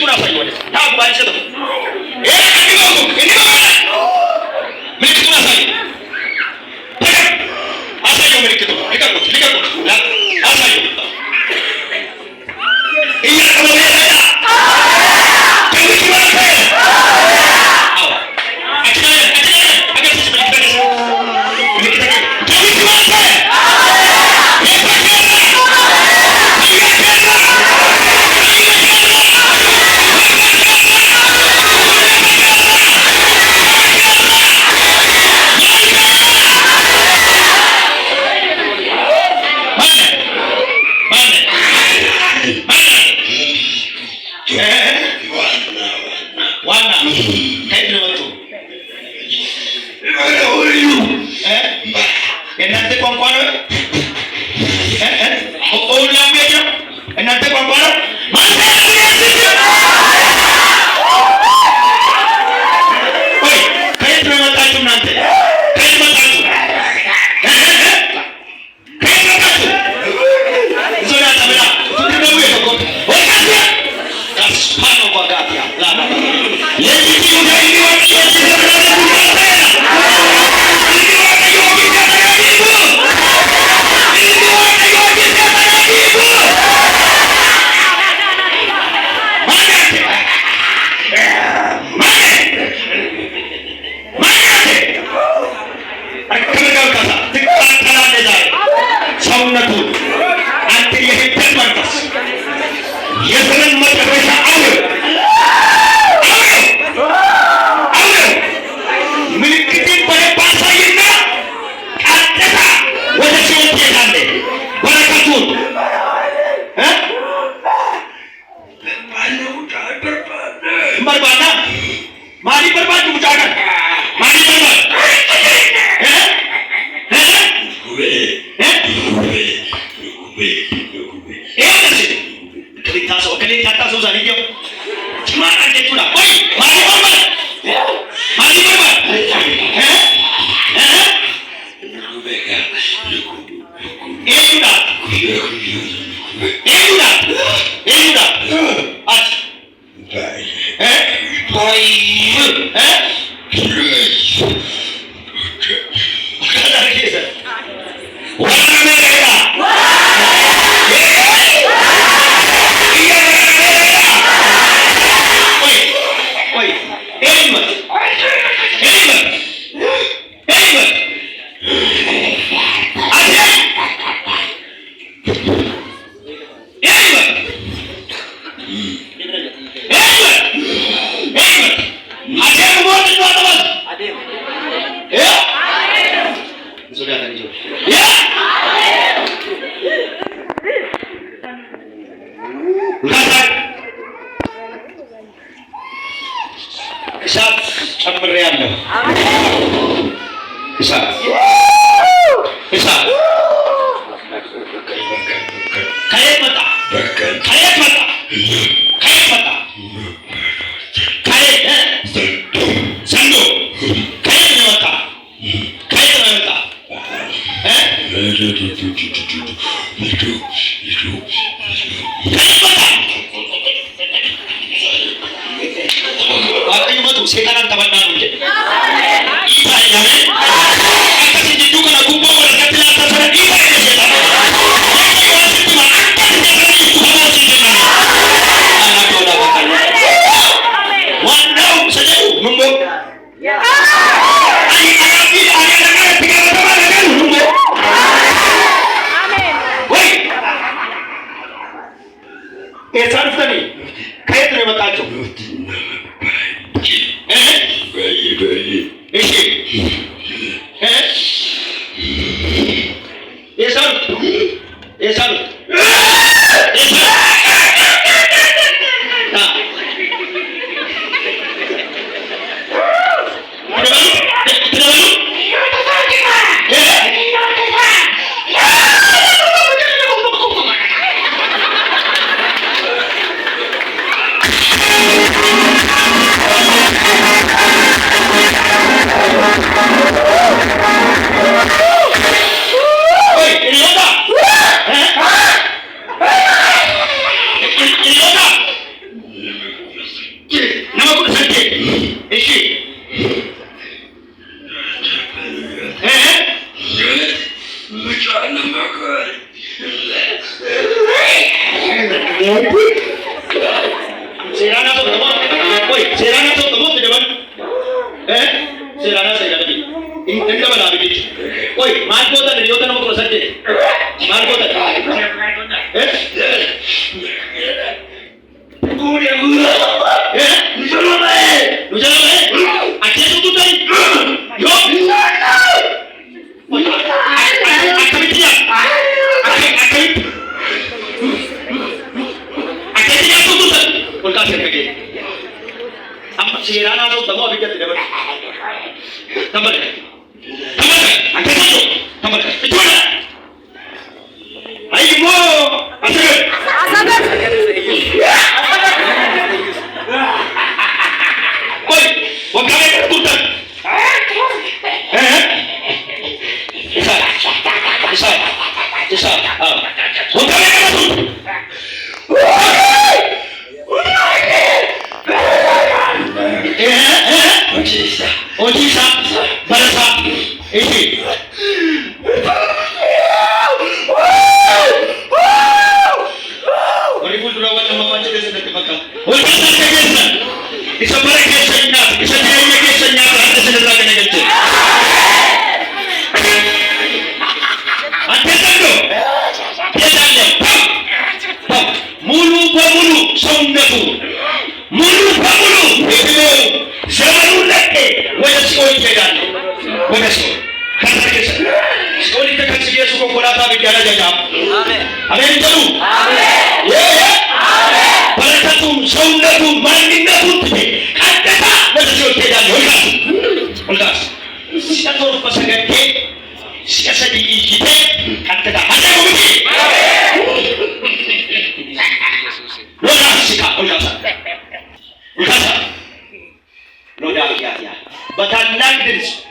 ምልክቱን አሳየው። ታው ባልሰው ምልክቱን አሳየው። አሳየው ምልክቱን ልቀቁት አሳየው። እሳት ጨምሬያለሁ። እሳት ከየት መጣ? ከየት መጣ? ከየት መጣ? ከየት ዘንዶ ከየት ነው የመጣ? ከየት ነው የመጣ? ሴጣን ተበላ ነው እንጂ ከየት ነው የመጣችው? Woi, maal gootan hiriyoota nama 18. Maal gootan? Nu jalaa akeetu tutan yoo akkamitti nyaatu tutan ol kaasee dhagee amma seeraan haa ta'u tamoo abiddatti dabala tambale akeetu tambale ijoollee ayyimoo asirra Wakame kutan. Isa. Wakame kutan. Ojisa. Barasa. Isi. Orang pun sudah awal nama macam itu sudah terbakar. Ojisa kegesa. Isa bara kegesa nyata. Isa tidak kegesa nyata. Ada sedera kena kecil. Ante tando. Kesannya. Mulu pamulu saundatu. Mulu pamulu. Itu zaman lagi. Wajah sekolah kedan. Wajah sekolah. Kata kegesa. Sekolah kita kan sedia suku kola tapi tiada jajam. Amin. Amin jalu. Amin. Ya. Barakatum saundatu maninatum. Kata wajah sekolah kedan. Olgas. Sita tolu pasangan ke. Sita sedih kita. Kata ada bukti. Olgas sika. Olgas. Loda ya. Batanan diris.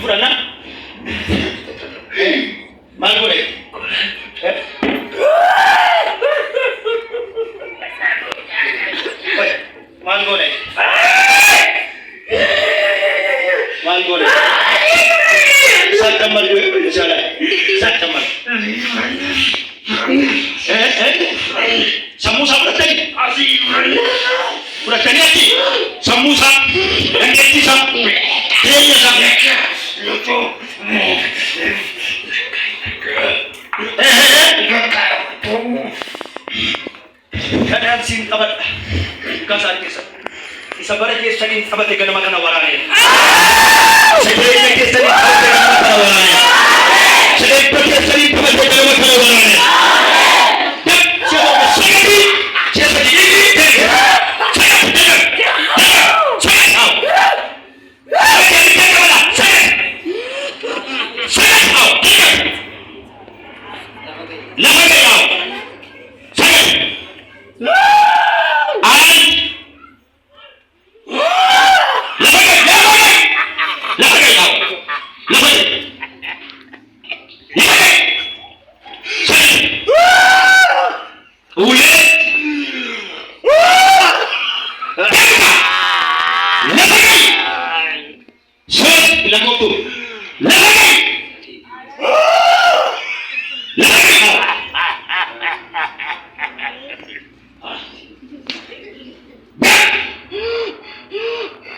Furana? Mal boleh? Mal boleh? Mal boleh? Satu mal boleh salah. Satu mal. Samusa bertani. Bertani lagi. Samusa. Yang ketiga. Dia sampai. Kadang sih kabar. Kasar kisah. Kisah barat kisah ini kabar dengan makan awarannya. Sebenarnya kisah ini kabar dengan makan awarannya. Sebenarnya kisah ini kabar dengan makan awarannya.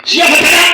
Siapa kena?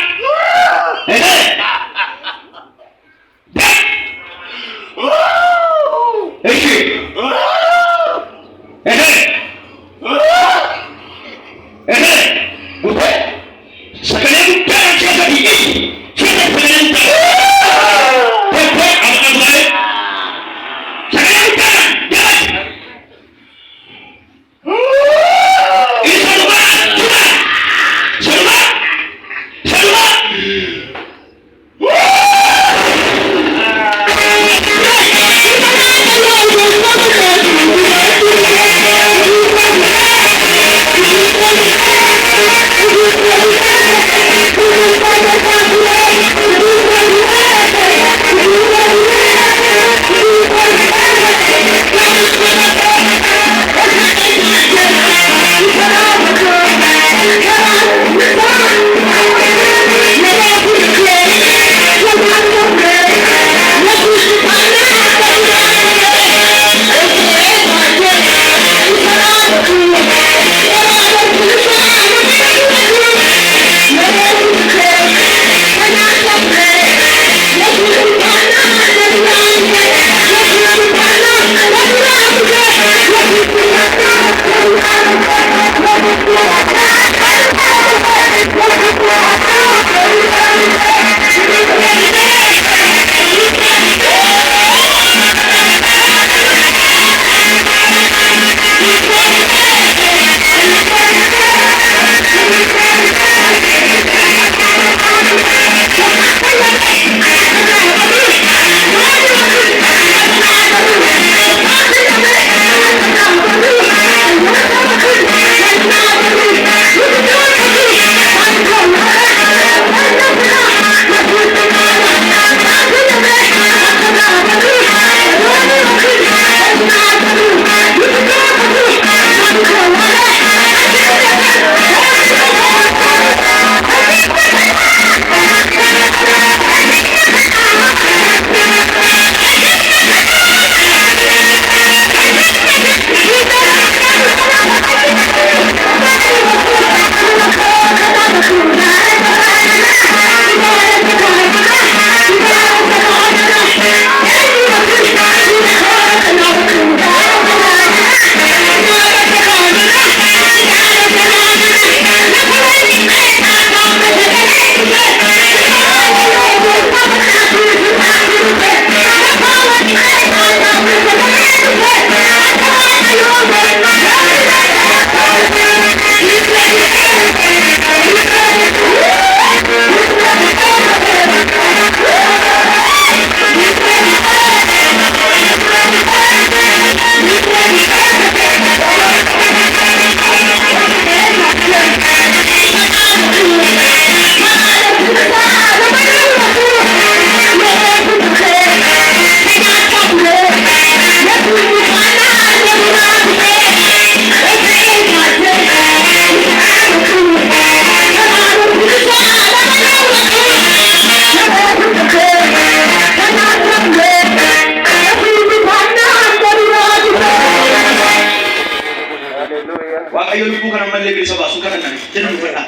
Waaqayyo lubbuu kana mallee bilisa baasu kana jedhu fedha.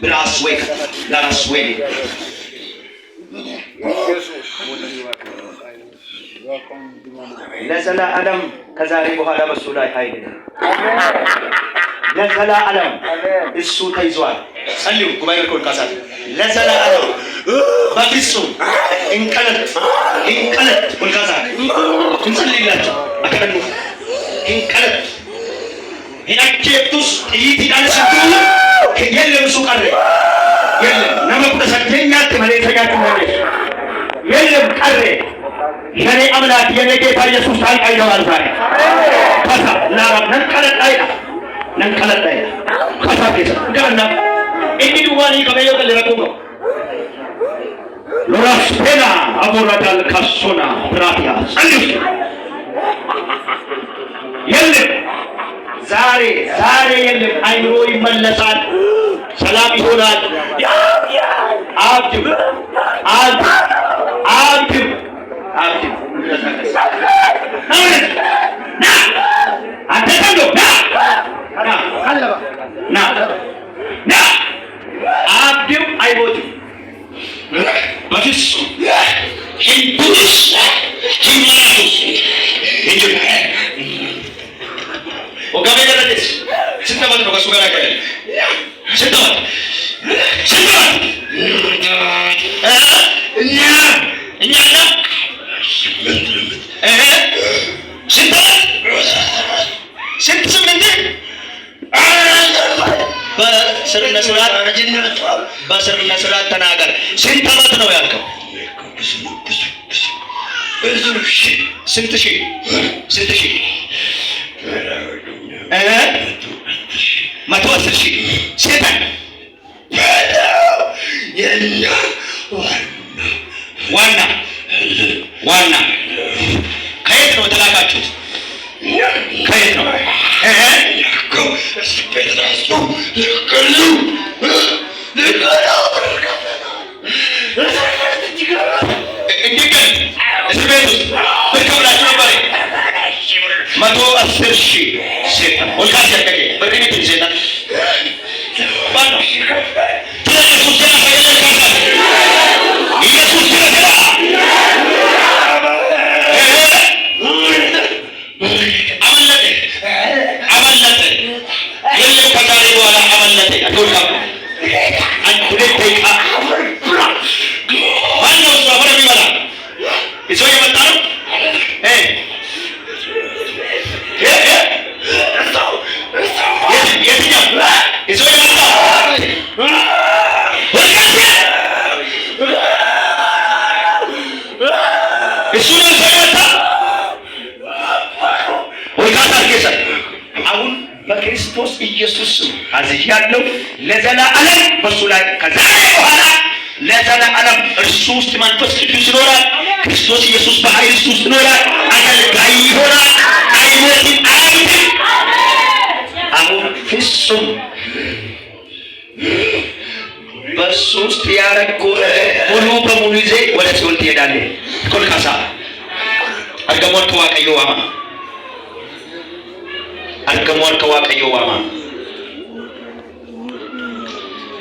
Biraas week laras week. ለዘላለም ከዛሬ በኋላ በሱ ላይ ኃይል ነው። ለዘላለም እሱ ተይዟል። ጸልዩ ጉባኤ ኮልካሳት ለዘላለም በፍጹም እንቀለጥ ኮልካሳት እንጸልይላችሁ አከደሉ እንቀለጥ ሄናቸቱስ ይቲዳንስ የለም እሱ ቀረ የለም ነመቁደሰተኛት መለተኛት ማለት የለም ቀረ የኔ አምላክ የኔ ጌታ ኢየሱስ ጣልቃ ይገባል ዛሬ ከሳ ላራ ነንቀለጣይ ከሳ ከሳ ገና እንግዲህ ዋኒ ከበየው ከለረኩ ሎራስፔና አቦራዳል ካሶና ብራቲያ ጸልዩ የለም ዛሬ የለም አይምሮ ይመለሳል ሰላም ይሆናል አብዱ አብዱ አይሞትም በፍጹም ሂንዱስ ሂማቱስ እንጂ ወጋቤ ደረስ ስንተመት ነው ከሱ ጋር ያቀለ ስንተመት እኛና በስርነ ስርዓት ተናገር። ስንት ዓመት ነው ያልከው? ስንት ሺህ 110,000 ሴጣን ዋና ከየት ነው ተላካችሁት? ከየት ነው? Mato 10,000 setan. Oleh siapa ke? Berkini setan. Mana? Tidak Yesus jangan saya katakan. Yesus tidak. Amanate. Yang patari wala amanate. Atul kamu. Antulet teka. Mana usah mana bicara? Isu yang betul? Itu yang betul. Isu yang saya betul. Berkata kisah. Aun በክርስቶስ ኢየሱስ አዚህ ያለው ለዘላለም በሱ ላይ ከዛሬ በኋላ ለዘላለም እርሱ ውስጥ መንፈስ ቅዱስ ይኖራል። ክርስቶስ ኢየሱስ በኃይል ውስጥ ይኖራል። አገልጋይ ይሆናል። አይሞትም። አሁን ፍጹም በሱ ውስጥ ያረገው ሙሉ በሙሉ ይዘ ወደ ሲኦል ትሄዳለህ። ኮልካሳ አርገሞት ከዋቀየዋማ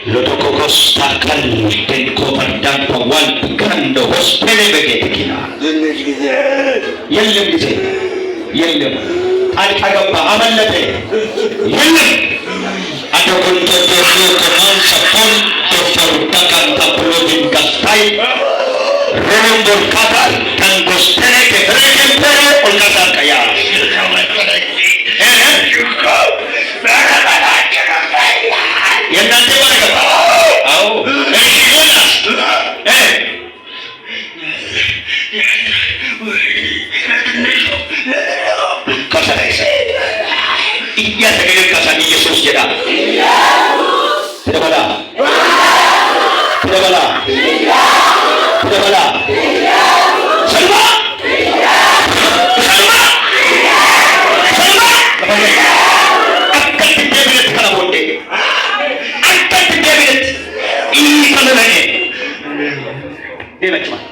Lotokokos takal tenko pardang pawal gando hospele begetikina. Yellem gize. Yellem. Alkagamba amallate. Yellem. Adokon toto konon sapon tofor takan tapulogin kastai. Remembor katal tangostene ke rekempere olkasar kaya. Yang nanti mana kata? Oh, kata saya. Iya segala kata Yesus jadi. Tidak bala. Salma. Dia macam mana?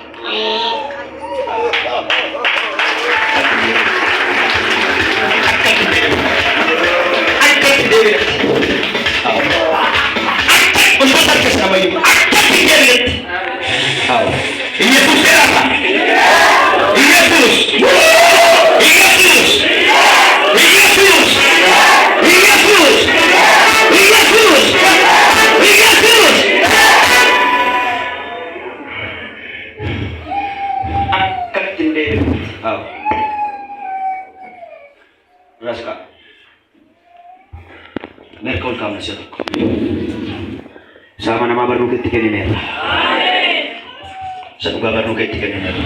Raska. Merkol kam nasi tu. Sama nama baru ketika ni merah. Satu baru ketika ni merah.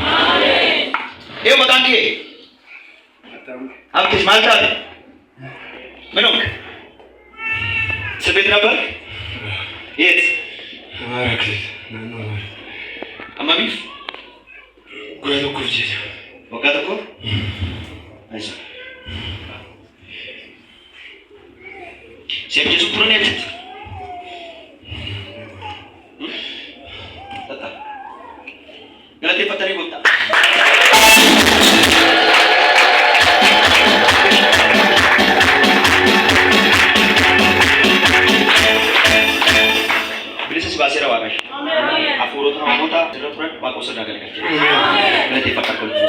Yo matangki. Ab kis malta hai? Menok. Sebut nama? Yes. Amma bif? Gua tu kurji. Oka tu ko? Aisa. Siap je supur ni aja. Tetap. Galati patari bota. Bahasa Rawakai. Aku urut orang kota, terus bagus sudah kali kali. Nanti pakar kulit.